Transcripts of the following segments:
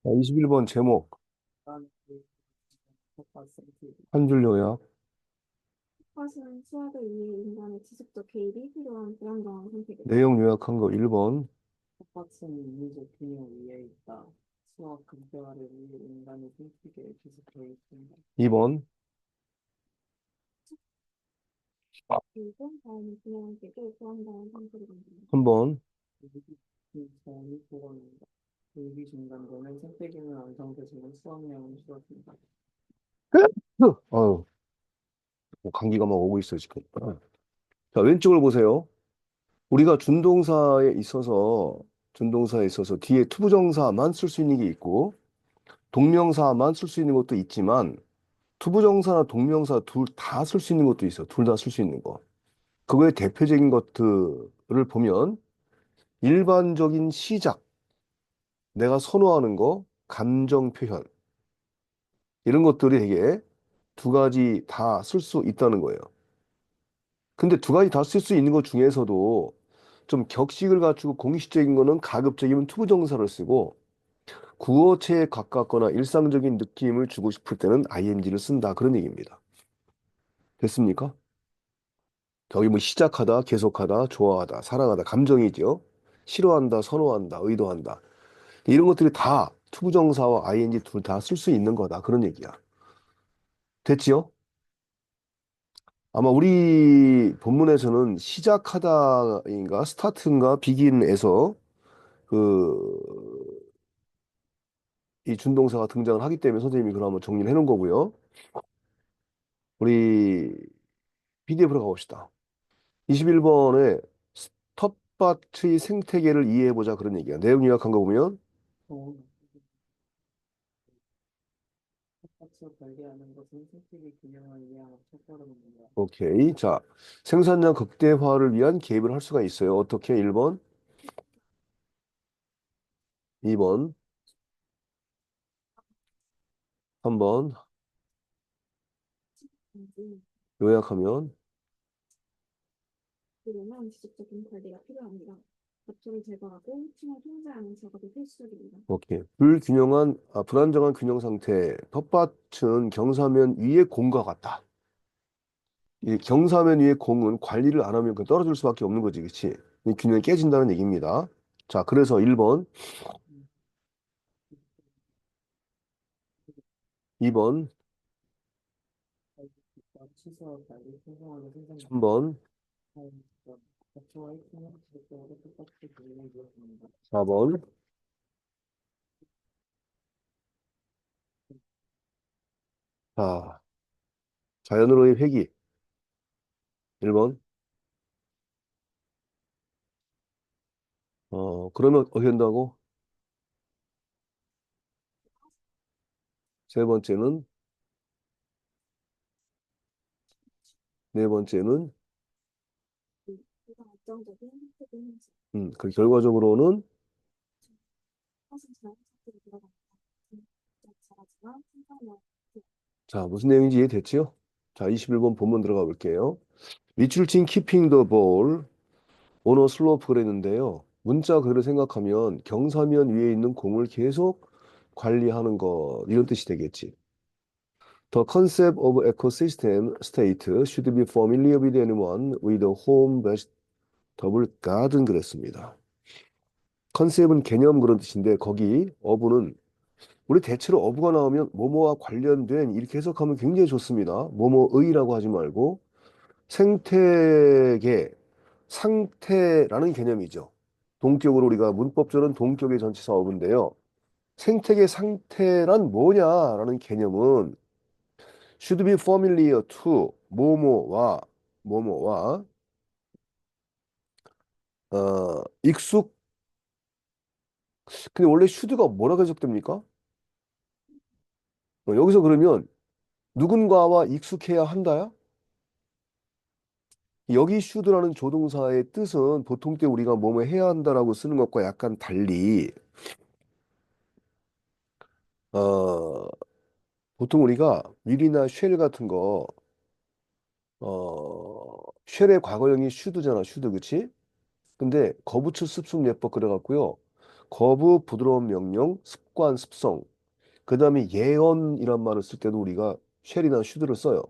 자, 21번 제목, 한 줄 요약. 텃밭은 수확을 위해 인간의 지속적 개입이 필요한 불안정한 상태겠다. 내용 요약한 거 1번, 텃밭은 인류적 균형 위에 있다. 수학 극대화를 위해 인간이 생태계에 계속되어 있습니다. 2번, 그리고 자연은 균형을 깨고 불안정한 상태를 만듭니다. 3번. 자연이 보건입니다. 일기 중단되는 생태계는 완성되지만 수확량은 줄어듭니다. 어휴, 뭐 감기가 막 오고 있어요, 지금. 자, 왼쪽을 보세요. 우리가 준동사에 있어서 뒤에 투부정사만 쓸 수 있는 게 있고, 동명사만 쓸 수 있는 것도 있지만, 투부정사나 동명사 둘 다 쓸 수 있는 것도 있어. 둘 다 쓸 수 있는 거. 그거의 대표적인 것들을 보면, 일반적인 시작, 내가 선호하는 거, 감정 표현, 이런 것들이 되게 두 가지 다 쓸 수 있다는 거예요. 근데 두 가지 다 쓸 수 있는 것 중에서도 좀 격식을 갖추고 공식적인 거는 가급적이면 투부정사를 쓰고 구어체에 가깝거나 일상적인 느낌을 주고 싶을 때는 ing를 쓴다. 그런 얘기입니다. 됐습니까? 저기 뭐 시작하다, 계속하다, 좋아하다, 사랑하다, 감정이죠. 싫어한다, 선호한다, 의도한다. 이런 것들이 다 투부정사와 ing 둘 다 쓸 수 있는 거다. 그런 얘기야. 됐지요? 아마 우리 본문에서는 시작하다인가 스타트인가 비긴에서 그 이 준동사가 등장을 하기 때문에 선생님이 그럼 한번 정리를 해놓은 거고요. 우리 PDF로 가봅시다. 21번에 텃밭의 생태계를 이해해보자 그런 얘기야. 내용 요약한 거 보면 또 텃밭을 관리하는 것은 생태계 균형을 이해하는 첫걸음입니다. 오케이. 자, 생산량 극대화를 위한 개입을 할 수가 있어요. 어떻게? 1번, 2번, 3번 단지 요약하면 그러면 지속적인 관리가 필요합니다. 잡초를 제거하고 층을 통제하는 작업이 필수적입니다. 오케이. 불안정한 균형 상태. 텃밭은 경사면 위의 공과 같다. 이 경사면 위의 공은 관리를 안 하면 그 떨어질 수밖에 없는 거지, 그치? 이 균형이 깨진다는 얘기입니다. 자, 그래서 1번, 2번, 취사와 관리, 생성하는 생산입니다. 3번, 잡초와 잎은 지속적으로 텃밭을 관리해 주었습니다. 4번. 자, 자연으로의 회귀. 1번. 그러면 어떻게 된다고? 세 번째는, 네 번째는, 이런 안정적인 생태계 형성, 그 결과적으로는, 텃밭은 자연 상태로 들어갑니다. 잘하지만 생산량 자, 무슨 내용인지 이해됐지요? 자, 21번 본문 들어가 볼게요. 리출팅 키핑 더 볼, 오너 슬로프 그랬는데요. 문자 그대로 생각하면 경사면 위에 있는 공을 계속 관리하는 것 이런 뜻이 되겠지. The concept of ecosystem state should be familiar with anyone with a home vegetable garden 그랬습니다. 컨셉은 개념 그런 뜻인데 거기 어부는 우리 대체로 어부가 나오면 뭐뭐와 관련된 이렇게 해석하면 굉장히 좋습니다. 뭐뭐의라고 하지 말고 생태계 상태라는 개념이죠. 동격으로 우리가 문법적으로는 동격의 전치사 어부인데요. 생태계 상태란 뭐냐라는 개념은 should be familiar to 뭐뭐와 익숙. 근데 원래 should가 뭐라고 해석됩니까? 여기서 그러면 누군가와 익숙해야 한다야? 여기 should라는 조동사의 뜻은 보통 때 우리가 뭐뭐 해야 한다라고 쓰는 것과 약간 달리 어, 보통 우리가 will이나 shall 같은 거 shall의 과거형이 should잖아, should, 그치? 근데 거부츠 습습 예법 그래갖고요. 거부, 부드러운 명령, 습관, 습성. 그 다음에 예언이란 말을 쓸 때도 우리가 쉘이나 should를 써요.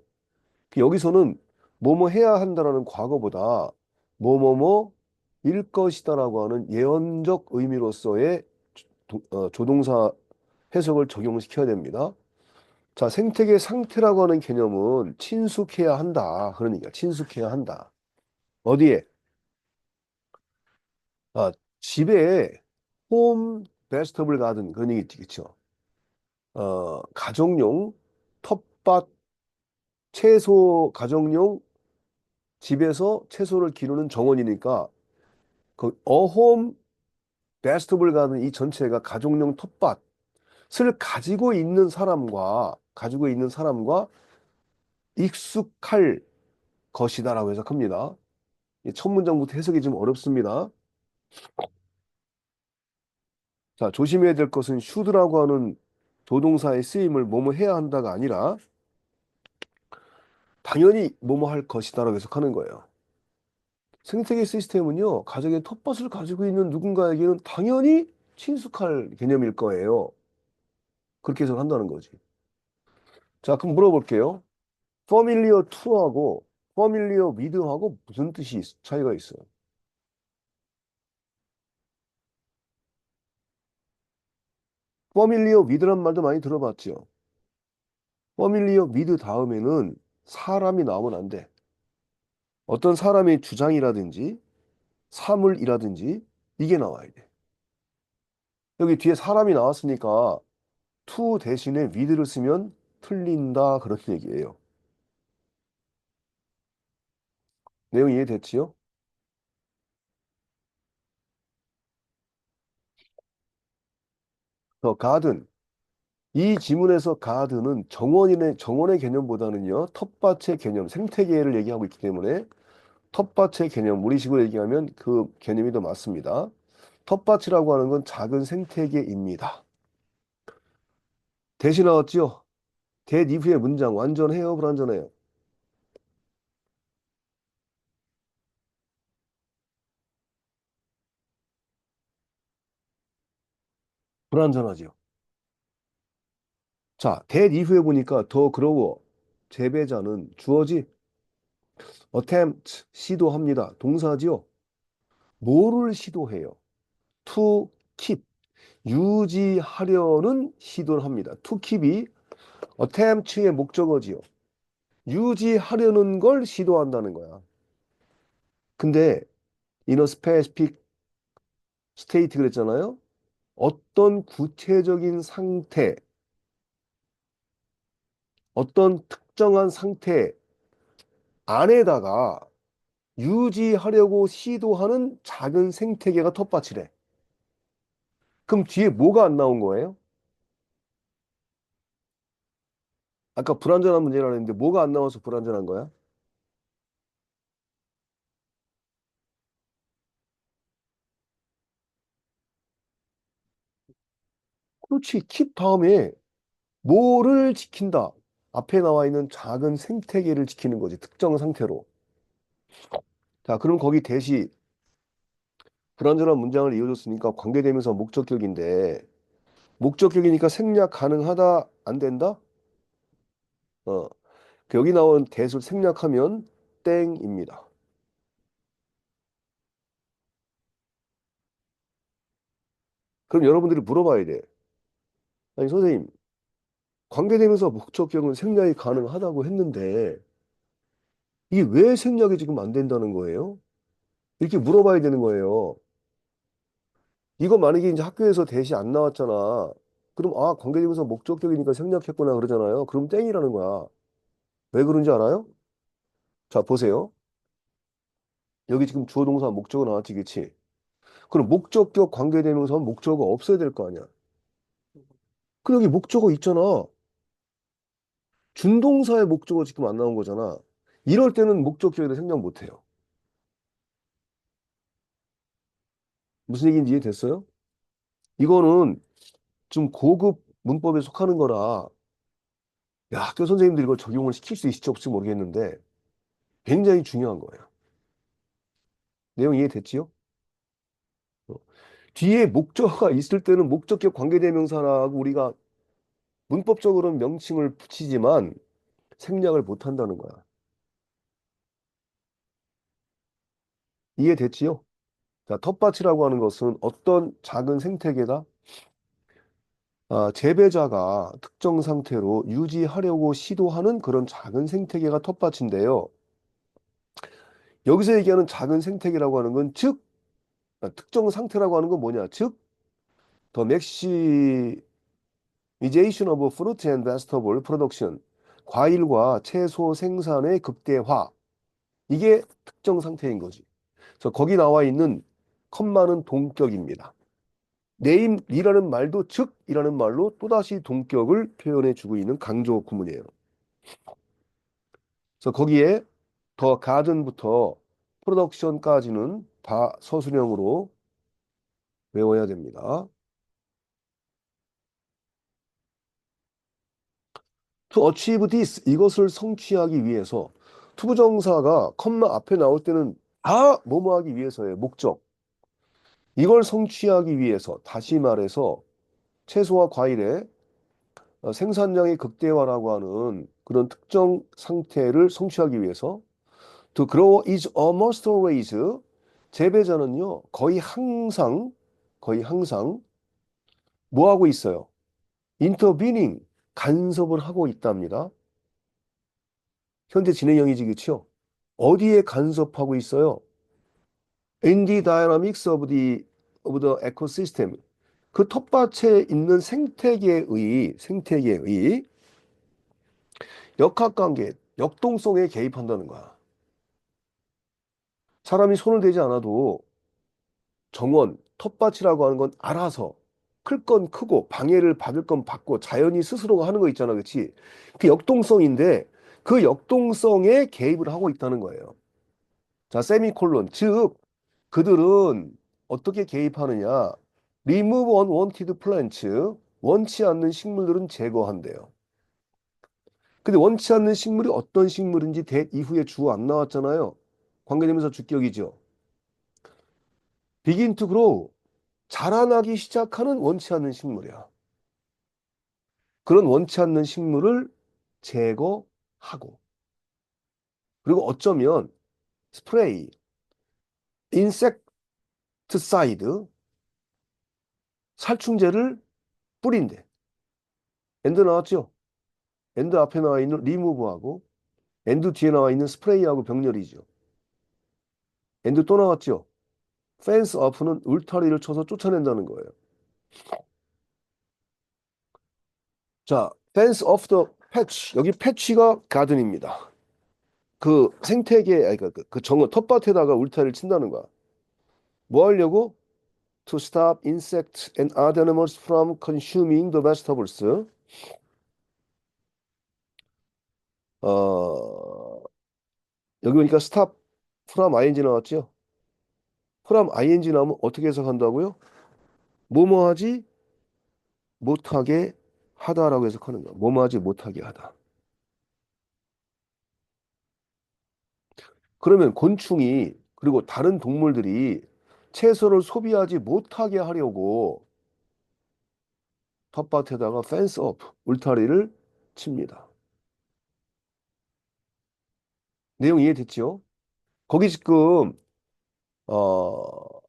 여기서는 뭐뭐 해야 한다라는 과거보다 뭐뭐뭐일 것이다라고 하는 예언적 의미로서의 조동사 해석을 적용시켜야 됩니다. 자, 생태계 상태라고 하는 개념은 친숙해야 한다. 그런 얘기야. 친숙해야 한다. 어디에? 아, 집에 홈 베스터블 가든 그런 얘기 있겠죠. 가정용 텃밭 채소 가정용 집에서 채소를 기르는 정원이니까 그 어홈 베스터블 가든 이 전체가 가정용 텃밭을 가지고 있는 사람과 익숙할 것이다라고 해석합니다. 이 첫 문장부터 해석이 좀 어렵습니다. 자, 조심해야 될 것은 should라고 하는 조동사의 쓰임을 뭐뭐 해야 한다가 아니라 당연히 뭐뭐 할 것이다라고 해석하는 거예요. 생태계 시스템은요, 가정의 텃밭을 가지고 있는 누군가에게는 당연히 친숙할 개념일 거예요. 그렇게 해석한다는 거지. 자, 그럼 물어볼게요. familiar to하고 familiar with하고 무슨 차이가 있어요? familiar with란 말도 많이 들어봤죠. familiar with 다음에는 사람이 나오면 안 돼. 어떤 사람의 주장이라든지 사물이라든지 이게 나와야 돼. 여기 뒤에 사람이 나왔으니까 to 대신에 with를 쓰면 틀린다 그런 얘기예요. 내용 이해됐지요? garden. 이 지문에서 가드는 정원의 개념보다는요, 텃밭의 개념, 생태계를 얘기하고 있기 때문에 텃밭의 개념, 우리식으로 얘기하면 그 개념이 더 맞습니다. 텃밭이라고 하는 건 작은 생태계입니다. 대시 나왔죠? 대 이후의 문장 완전해요, 불완전해요? 불완전하죠. 자, 대 이후에 보니까 더 그러고 재배자는 주어지 attempt 시도합니다. 동사지요. 뭐를 시도해요? to keep 유지하려는 시도를 합니다. to keep이 attempt의 목적어지요. 유지하려는 걸 시도한다는 거야. 근데 in a specific state 그랬잖아요. 어떤 구체적인 상태, 어떤 특정한 상태 안에다가 유지하려고 시도하는 작은 생태계가 텃밭이래. 그럼 뒤에 뭐가 안 나온 거예요? 아까 불완전한 문제라고 했는데 뭐가 안 나와서 불완전한 거야? 그렇지. keep 다음에 뭐를 지킨다? 앞에 나와 있는 작은 생태계를 지키는 거지. 특정 상태로. 자, 그럼 거기 대시 불완전한 문장을 이어줬으니까 관계대명사 목적격인데 목적격이니까 생략 가능하다? 안 된다? 어, 그 여기 나온 대수를 생략하면 땡입니다. 그럼 여러분들이 물어봐야 돼. 아니, 선생님, 관계대명사 목적격은 생략이 가능하다고 했는데 이게 왜 생략이 지금 안 된다는 거예요? 이렇게 물어봐야 되는 거예요. 이거 만약에 이제 학교에서 대시 안 나왔잖아. 그럼 아, 관계대명사 목적격이니까 생략했구나 그러잖아요. 그럼 땡이라는 거야. 왜 그런지 알아요? 자, 보세요. 여기 지금 주어 동사 목적어 나왔지, 그치? 그럼 목적격 관계대명사는 목적어 없어야 될 거 아니야. 그럼 여기 목적어 있잖아. 준동사의 목적어 지금 안 나온 거잖아. 이럴 때는 목적격에다 생략 못 해요. 무슨 얘기인지 이해됐어요? 이거는 좀 고급 문법에 속하는 거라 야, 학교 선생님들이 이걸 적용을 시킬 수 있을지 없을지 모르겠는데 굉장히 중요한 거예요. 내용 이해됐지요? 어. 뒤에 목적어가 있을 때는 목적격 관계대명사라고 우리가 문법적으로는 명칭을 붙이지만 생략을 못 한다는 거야. 이해됐지요? 자, 텃밭이라고 하는 것은 어떤 작은 생태계다? 재배자가 특정 상태로 유지하려고 시도하는 그런 작은 생태계가 텃밭인데요. 여기서 얘기하는 작은 생태계라고 하는 건 즉, 특정 상태라고 하는 건 뭐냐? 즉, the maximization of fruit and vegetable production. 과일과 채소 생산의 극대화. 이게 특정 상태인 거지. 그래서 거기 나와 있는 컴마는 동격입니다. 네임이라는 말도 즉이라는 말로 또다시 동격을 표현해 주고 있는 강조 구문이에요. 그래서 거기에 더 가든부터 프로덕션까지는 다 서술형으로 외워야 됩니다. To achieve this, 이것을 성취하기 위해서 투부정사가 컴마 앞에 나올 때는 다 뭐뭐 하기 위해서의 목적. 이걸 성취하기 위해서 다시 말해서 채소와 과일의 생산량의 극대화라고 하는 그런 특정 상태를 성취하기 위해서 To grow is almost always 재배자는요 거의 항상 뭐 하고 있어요? intervening 간섭을 하고 있답니다. 현재 진행형이지 그렇죠? 어디에 간섭하고 있어요? In the dynamics of the ecosystem. 그 텃밭에 있는 생태계의 역학관계, 역동성에 개입한다는 거야. 사람이 손을 대지 않아도 정원, 텃밭이라고 하는 건 알아서 클 건 크고 방해를 받을 건 받고 자연이 스스로가 하는 거 있잖아. 그렇지? 그 역동성인데 그 역동성에 개입을 하고 있다는 거예요. 자, 세미콜론. 즉, 그들은 어떻게 개입하느냐? Remove unwanted plants. 원치 않는 식물들은 제거한대요. 근데 원치 않는 식물이 어떤 식물인지 이후에 주어 안 나왔잖아요. 관계대명사 주격이죠. begin to grow. 자라나기 시작하는 원치 않는 식물이야. 그런 원치 않는 식물을 제거하고 그리고 어쩌면 스프레이, 인섹트사이드, 살충제를 뿌린대. 엔드 나왔죠? 엔드 앞에 나와 있는 리무브하고 엔드 뒤에 나와 있는 스프레이하고 병렬이죠. 엔드 또 나왔죠? 펜스 어프는 울타리를 쳐서 쫓아낸다는 거예요. 자, 펜스 오프 더 패치. 여기 패치가 가든입니다. 그 생태계, 아니, 그 정원, 텃밭에다가 울타리를 친다는 거야. 뭐 하려고? To stop insects and other animals from consuming the vegetables. 어, 여기 보니까 stop from ing 나왔죠? from ing 나오면 어떻게 해석한다고요? 뭐뭐 하지 못하게 하다라고 해석하는 거야. 뭐뭐 하지 못하게 하다. 그러면 곤충이 그리고 다른 동물들이 채소를 소비하지 못하게 하려고 텃밭에다가 펜스 업, 울타리를 칩니다. 내용 이해됐죠? 거기 지금 어,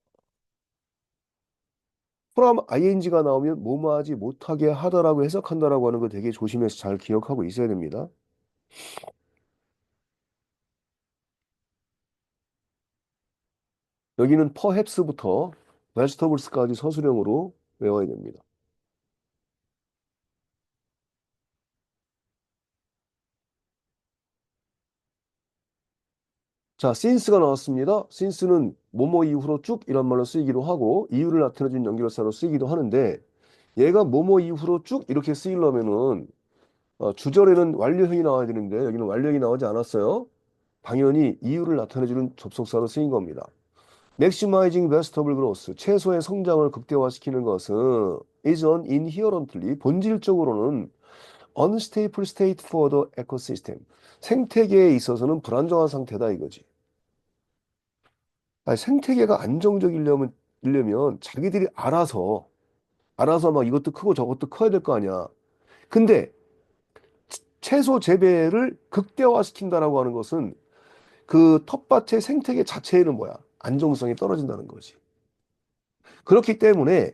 from ing가 나오면 뭐뭐 하지 못하게 하다라고 해석한다라고 하는 거 되게 조심해서 잘 기억하고 있어야 됩니다. 여기는 perhaps부터 vegetables까지 서술형으로 외워야 됩니다. 자, since가 나왔습니다. since는 뭐뭐 이후로 쭉 이런 말로 쓰이기도 하고 이유를 나타내준 연결사로 쓰이기도 하는데 얘가 뭐뭐 이후로 쭉 이렇게 쓰이려면은 주절에는 완료형이 나와야 되는데 여기는 완료형이 나오지 않았어요. 당연히 이유를 나타내주는 접속사로 쓰인 겁니다. Maximizing vegetable growth, 채소의 성장을 극대화시키는 것은 is an inherently, 본질적으로는 unstable state for the ecosystem, 생태계에 있어서는 불안정한 상태다 이거지. 아니, 생태계가 안정적이려면 이려면 자기들이 알아서 막 이것도 크고 저것도 커야 될 거 아니야. 근데 채소 재배를 극대화시킨다라고 하는 것은 그 텃밭의 생태계 자체에는 뭐야? 안정성이 떨어진다는 거지. 그렇기 때문에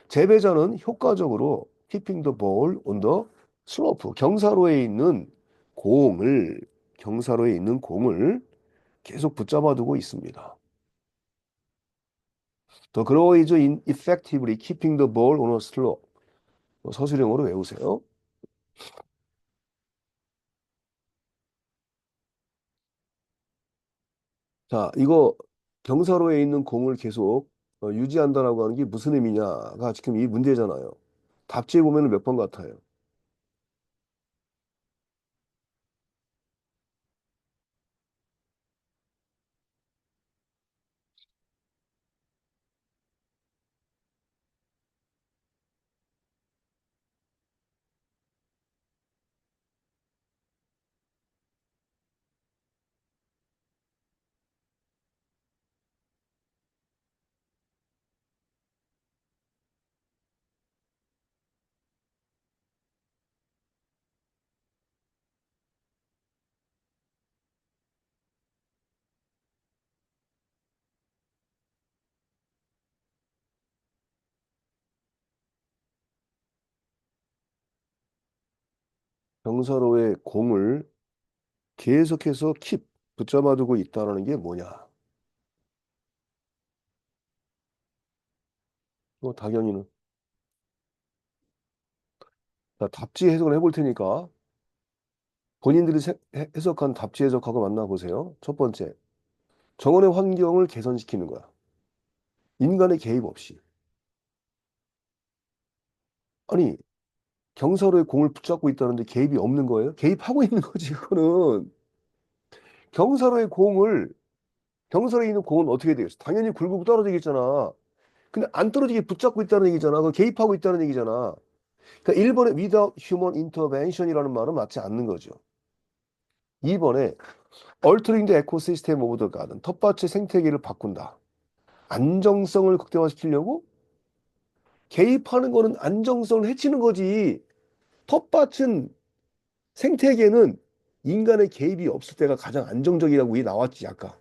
재배자는 효과적으로 keeping the ball on the slope, 공을, 경사로에 있는 공을 계속 붙잡아 두고 있습니다. The grower is effectively keeping the ball on a slope. 서술형으로 외우세요. 자, 이거 경사로에 있는 공을 계속 유지한다라고 하는 게 무슨 의미냐가 지금 이 문제잖아요. 답지에 보면 몇 번 같아요. 경사로에 공을 계속해서 붙잡아두고 있다는 게 뭐냐? 당연히는. 자, 답지 해석을 해볼 테니까 본인들이 해석한 답지 해석하고 만나보세요. 첫 번째, 정원의 환경을 개선시키는 거야. 인간의 개입 없이. 아니, 경사로에 공을 붙잡고 있다는데 개입이 없는 거예요? 개입하고 있는 거지, 그거는. 경사로의 공을, 경사로에 있는 공은 어떻게 되겠어? 당연히 굴곡 떨어지겠잖아. 근데 안 떨어지게 붙잡고 있다는 얘기잖아. 그 개입하고 있다는 얘기잖아. 그러니까 1번에 without human intervention이라는 말은 맞지 않는 거죠. 2번에 altering the ecosystem of the garden. 텃밭의 생태계를 바꾼다. 안정성을 극대화시키려고 개입하는 거는 안정성을 해치는 거지. 텃밭은 생태계는 인간의 개입이 없을 때가 가장 안정적이라고 이 나왔지, 아까.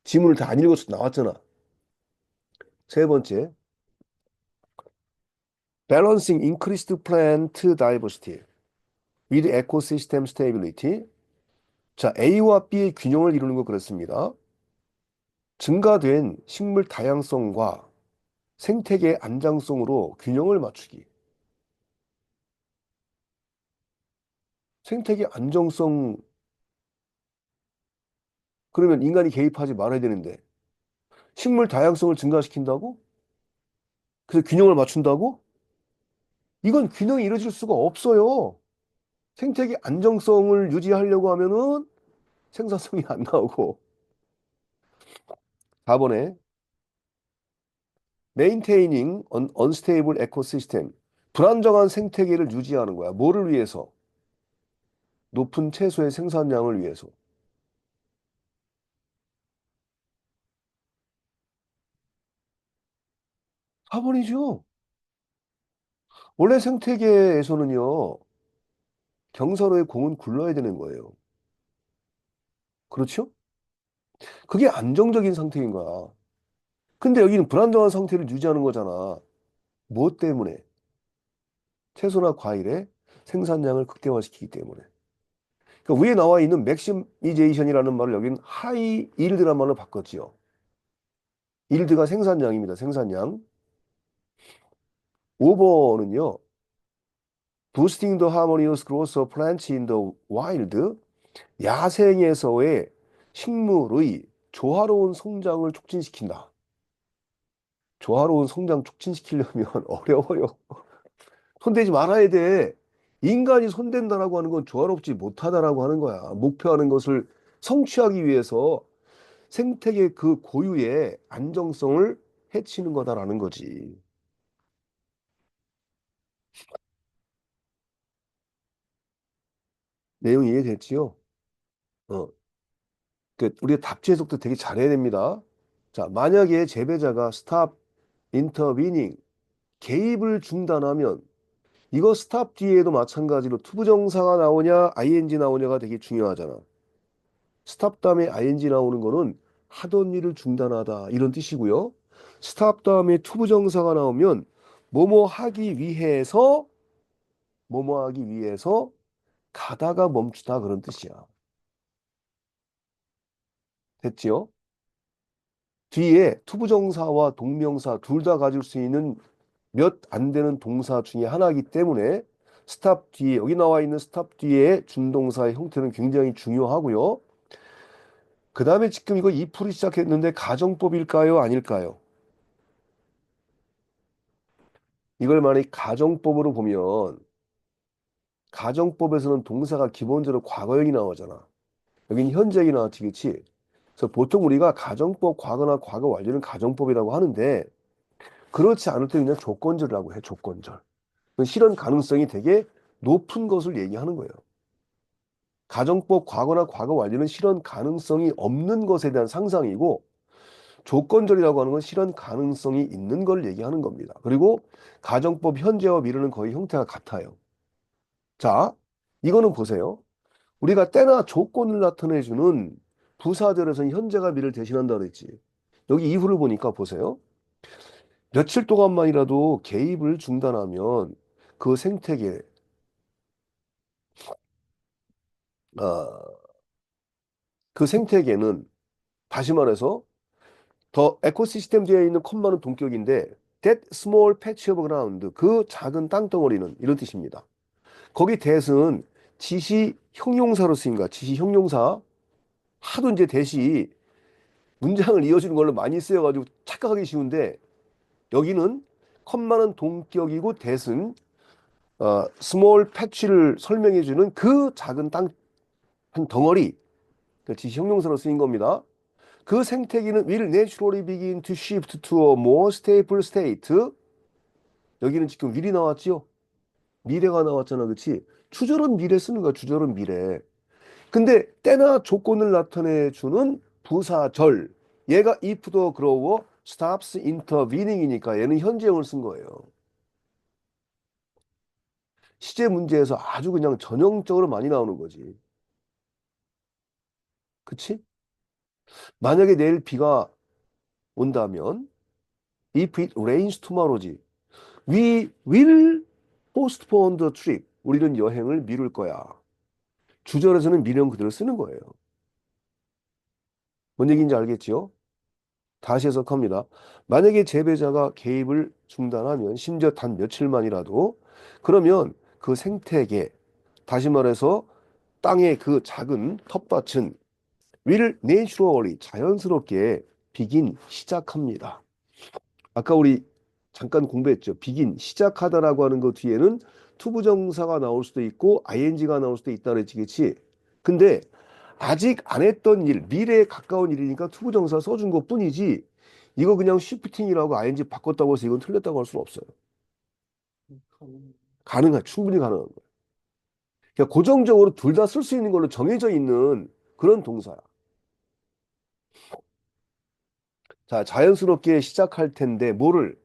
지문을 다 안 읽어서 나왔잖아. 세 번째, balancing increased plant diversity with ecosystem stability. 자, A와 B의 균형을 이루는 거 그렇습니다. 증가된 식물 다양성과 생태계 안정성으로 균형을 맞추기. 생태계 안정성, 그러면 인간이 개입하지 말아야 되는데, 식물 다양성을 증가시킨다고? 그래서 균형을 맞춘다고? 이건 균형이 이루어질 수가 없어요. 생태계 안정성을 유지하려고 하면은 생산성이 안 나오고. 4번에 maintaining an unstable ecosystem. 불안정한 생태계를 유지하는 거야. 뭐를 위해서? 높은 채소의 생산량을 위해서. 4번이죠. 원래 생태계에서는요, 경사로의 공은 굴러야 되는 거예요. 그렇죠? 그게 안정적인 상태인 거야. 근데 여기는 불안정한 상태를 유지하는 거잖아. 무엇 때문에? 채소나 과일의 생산량을 극대화시키기 때문에. 그러니까 위에 나와 있는 맥시미제이션이라는 말을 여기는 하이 일드란 말로 바꿨지요. 일드가 생산량입니다. 생산량. 5번은요. Boosting the harmonious growth of plants in the wild. 야생에서의 식물의 조화로운 성장을 촉진시킨다. 조화로운 성장 촉진시키려면 어려워요. 손대지 말아야 돼. 인간이 손댄다라고 하는 건 조화롭지 못하다라고 하는 거야. 목표하는 것을 성취하기 위해서 생태계 그 고유의 안정성을 해치는 거다라는 거지. 내용 이해됐지요? 어. 우리가 답지 해석도 되게 잘해야 됩니다. 자, 만약에 재배자가 stop intervening, 개입을 중단하면 이거 stop 뒤에도 마찬가지로 투부정사가 나오냐 ing 나오냐가 되게 중요하잖아. stop 다음에 ing 나오는 거는 하던 일을 중단하다 이런 뜻이고요. stop 다음에 투부정사가 나오면 뭐뭐 하기 위해서 뭐뭐 하기 위해서 가다가 멈추다 그런 뜻이야. 됐지요? 뒤에 투부정사와 동명사 둘 다 가질 수 있는 몇 안 되는 동사 중에 하나이기 때문에 stop 뒤에 여기 나와 있는 stop 뒤에 준동사의 형태는 굉장히 중요하고요. 그 다음에 지금 이거 if로 시작했는데 가정법일까요? 아닐까요? 이걸 만약에 가정법으로 보면 가정법에서는 동사가 기본적으로 과거형이 나오잖아. 여긴 현재형이 나왔지, 그치? 그래서 보통 우리가 가정법 과거나 과거 완료는 가정법이라고 하는데 그렇지 않을 때 그냥 조건절이라고 해, 조건절. 실현 가능성이 되게 높은 것을 얘기하는 거예요. 가정법 과거나 과거 완료는 실현 가능성이 없는 것에 대한 상상이고 조건절이라고 하는 건 실현 가능성이 있는 걸 얘기하는 겁니다. 그리고 가정법 현재와 미래는 거의 형태가 같아요. 자, 이거는 보세요. 우리가 때나 조건을 나타내주는 부사절에서는 현재가 미래를 대신한다 그랬지. 여기 이후를 보니까 보세요. 며칠 동안만이라도 개입을 중단하면 그 생태계, 아, 그 생태계는 다시 말해서 더 에코시스템 뒤에 있는 콤마는 동격인데 that small patch of ground 그 작은 땅덩어리는 이런 뜻입니다. 거기 that은 지시 형용사로 쓰인 거야. 지시 형용사. 하도 이제 that이 문장을 이어주는 걸로 많이 쓰여가지고 착각하기 쉬운데 여기는 컴마는 동격이고 that은 small patch를 설명해주는 그 작은 땅 한 덩어리 그 지시 형용사로 쓰인 겁니다. 그 생태계는 will naturally begin to shift to a more stable state. 여기는 지금 will이 나왔지요? 미래가 나왔잖아, 그치? 추절은 미래 쓰는 거야, 추절은 미래. 근데 때나 조건을 나타내주는 부사절. 얘가 if the grower stops intervening이니까 얘는 현재형을 쓴 거예요. 시제 문제에서 아주 그냥 전형적으로 많이 나오는 거지. 그치? 만약에 내일 비가 온다면 if it rains tomorrow지. We will postpone the trip. 우리는 여행을 미룰 거야. 주절에서는 미련 그대로 쓰는 거예요. 뭔 얘기인지 알겠지요? 다시 해석합니다. 만약에 재배자가 개입을 중단하면 심지어 단 며칠만이라도 그러면 그 생태계, 다시 말해서 땅의 그 작은 텃밭은 will naturally 자연스럽게 begin 시작합니다. 아까 우리 잠깐 공부했죠. begin 시작하다라고 하는 것 뒤에는 투부정사가 나올 수도 있고 ing가 나올 수도 있다 그랬지, 그치? 근데 아직 안 했던 일, 미래에 가까운 일이니까 투부정사 써준 것 뿐이지 이거 그냥 shifting이라고 ing 바꿨다고 해서 이건 틀렸다고 할 수는 없어요. 가능. 가능한, 충분히 가능한 거예요. 그러니까 고정적으로 둘 다 쓸 수 있는 걸로 정해져 있는 그런 동사야. 자, 자연스럽게 시작할 텐데 뭐를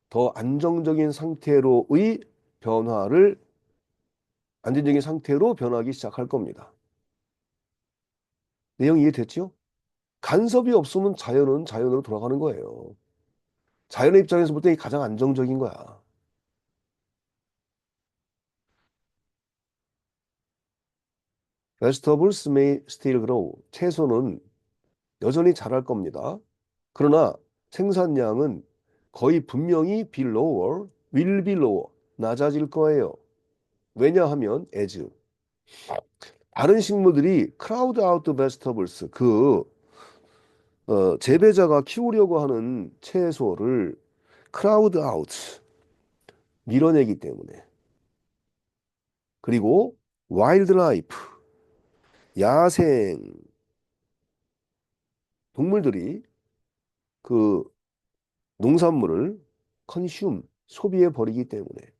더 안정적인 상태로의 변화를 안정적인 상태로 변하기 시작할 겁니다. 내용 이해됐죠? 간섭이 없으면 자연은 자연으로 돌아가는 거예요. 자연의 입장에서 볼 때 이게 가장 안정적인 거야. Vegetables may still grow. 채소는 여전히 자랄 겁니다. 그러나 생산량은 거의 분명히 be lower, will be lower, 낮아질 거예요. 왜냐하면 as 다른 식물들이 crowd out vegetables 재배자가 키우려고 하는 채소를 crowd out 밀어내기 때문에 그리고 wildlife 야생 동물들이 그 농산물을 consume 소비해 버리기 때문에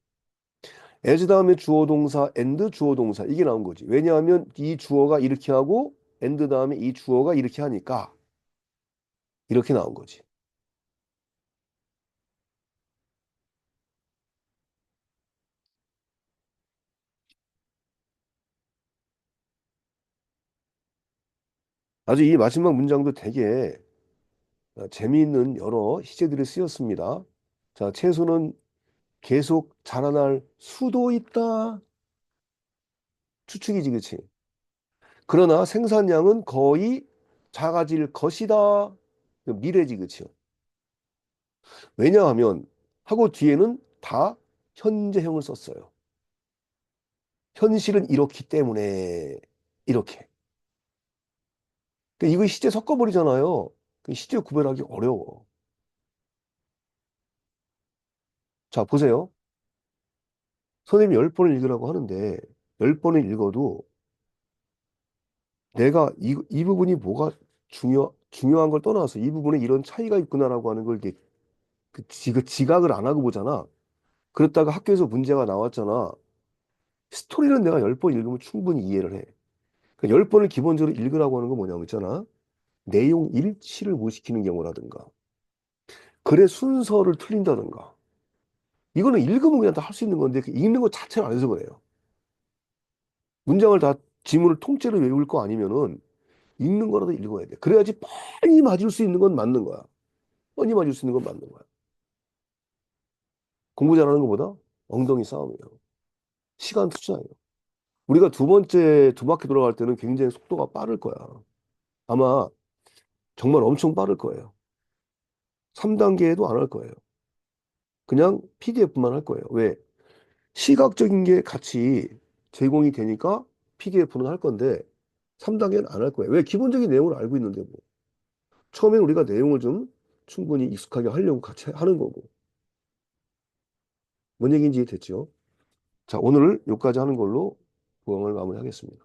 as 다음에 주어 동사 and 주어 동사 이게 나온 거지. 왜냐하면 이 주어가 이렇게 하고 and 다음에 이 주어가 이렇게 하니까 이렇게 나온 거지. 아주 이 마지막 문장도 되게 재미있는 여러 시제들이 쓰였습니다. 자, 채소는 계속 자라날 수도 있다. 추측이지, 그치? 그러나 생산량은 거의 작아질 것이다. 미래지, 그치? 왜냐하면 하고 뒤에는 다 현재형을 썼어요. 현실은 이렇기 때문에 이렇게. 이거 시제 섞어버리잖아요. 시제 구별하기 어려워. 자, 보세요. 선생님이 10번을 읽으라고 하는데 10번을 읽어도 내가 이 부분이 뭐가 중요한 걸 떠나서 이 부분에 이런 차이가 있구나라고 하는 걸 이렇게 그 지각을 안 하고 보잖아. 그랬다가 학교에서 문제가 나왔잖아. 스토리는 내가 10번 읽으면 충분히 이해를 해. 그러니까 10번을 기본적으로 읽으라고 하는 건 뭐냐면 있잖아. 내용 일치를 못 시키는 경우라든가. 글의 순서를 틀린다든가. 이거는 읽으면 그냥 다 할 수 있는 건데 그 읽는 것 자체를 안 해서 그래요. 문장을 다 지문을 통째로 외울 거 아니면은 읽는 거라도 읽어야 돼. 그래야지 뻔히 맞을 수 있는 건 맞는 거야. 뻔히 맞을 수 있는 건 맞는 거야. 공부 잘하는 것보다 엉덩이 싸움이에요. 시간 투자예요. 우리가 두 번째 두 바퀴 돌아갈 때는 굉장히 속도가 빠를 거야. 아마 정말 엄청 빠를 거예요. 3단계에도 안 할 거예요. 그냥 PDF만 할 거예요. 왜? 시각적인 게 같이 제공이 되니까 PDF는 할 건데 3단계는 안 할 거예요. 왜? 기본적인 내용을 알고 있는데 뭐. 처음엔 우리가 내용을 좀 충분히 익숙하게 하려고 같이 하는 거고. 뭔 얘기인지 됐죠? 자, 오늘 여기까지 하는 걸로 부강을 마무리하겠습니다.